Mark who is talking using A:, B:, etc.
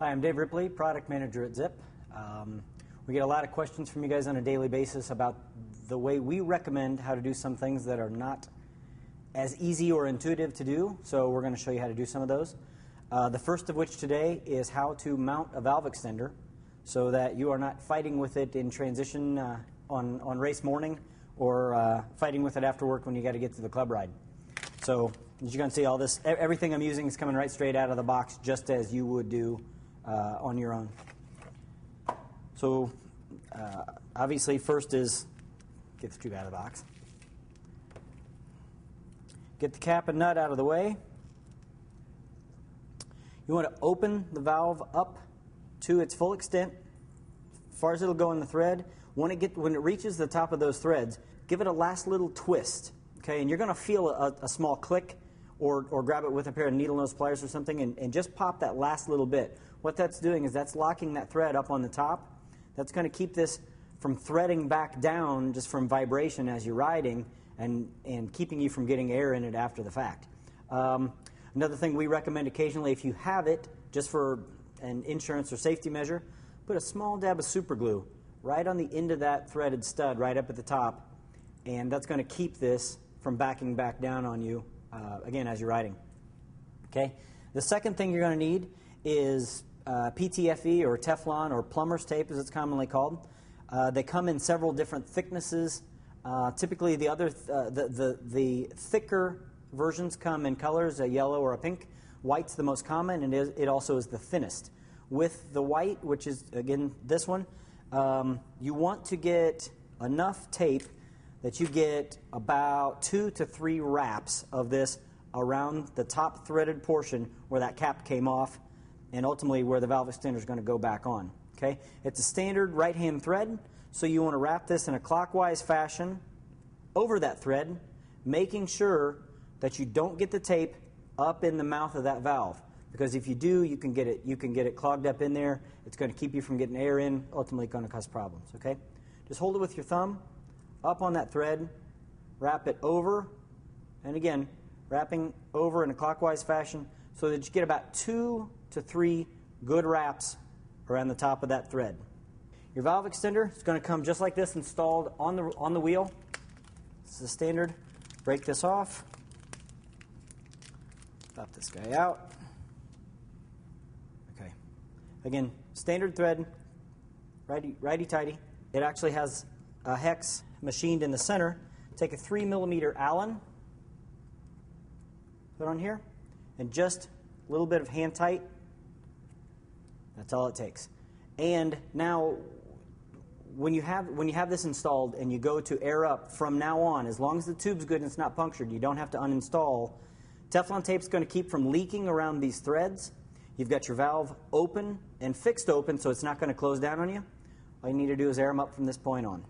A: Hi, I'm Dave Ripley, Product Manager at Zipp. We get a lot of questions from you guys on a daily basis about the way we recommend how to do some things that are not as easy or intuitive to do, so we're going to show you how to do some of those. The first of which today is how to mount a valve extender so that you are not fighting with it in transition on race morning or fighting with it after work when you got to get to the club ride. So as you can see, all this, everything I'm using is coming right straight out of the box, just as you would do on your own. So obviously first is get the tube out of the box. Get the cap and nut out of the way. You want to open the valve up to its full extent, as far as it'll go in the thread. When it reaches the top of those threads, give it a last little twist. Okay, and you're going to feel a small click, or grab it with a pair of needle nose pliers or something, and just pop that last little bit. What that's doing is that's locking that thread up on the top. That's going to keep this from threading back down just from vibration as you're riding, and keeping you from getting air in it after the fact. Another thing we recommend occasionally, if you have it, just for an insurance or safety measure, put a small dab of super glue right on the end of that threaded stud right up at the top, and that's going to keep this from backing back down on you, again, as you're riding. Okay. The second thing you're going to need is PTFE, or Teflon, or plumber's tape as it's commonly called. They come in several different thicknesses. Typically the thicker versions come in colors, a yellow or a pink. White's the most common, and it also is the thinnest. With the white, which is, again, this one, you want to get enough tape that you get about 2 to 3 wraps of this around the top threaded portion where that cap came off, and ultimately where the valve extender is going to go back on. Okay? It's a standard right-hand thread, so you want to wrap this in a clockwise fashion over that thread, making sure that you don't get the tape up in the mouth of that valve, because if you do, you can get it clogged up in there. It's going to keep you from getting air in, ultimately going to cause problems. Okay? Just hold it with your thumb up on that thread, wrap it over, and again, wrapping over in a clockwise fashion so that you get about 2 to 3 good wraps around the top of that thread. Your valve extender is going to come just like this, installed on the wheel. This is the standard. Break this off. Pop this guy out. Okay. Again, standard thread, righty-tighty. It actually has a hex machined in the center. Take a 3mm Allen, put on here, and just a little bit of hand tight. That's all it takes. And now, when you have this installed and you go to air up from now on, as long as the tube's good and it's not punctured, you don't have to uninstall. Teflon tape's going to keep from leaking around these threads. You've got your valve open and fixed open, so it's not going to close down on you. All you need to do is air them up from this point on.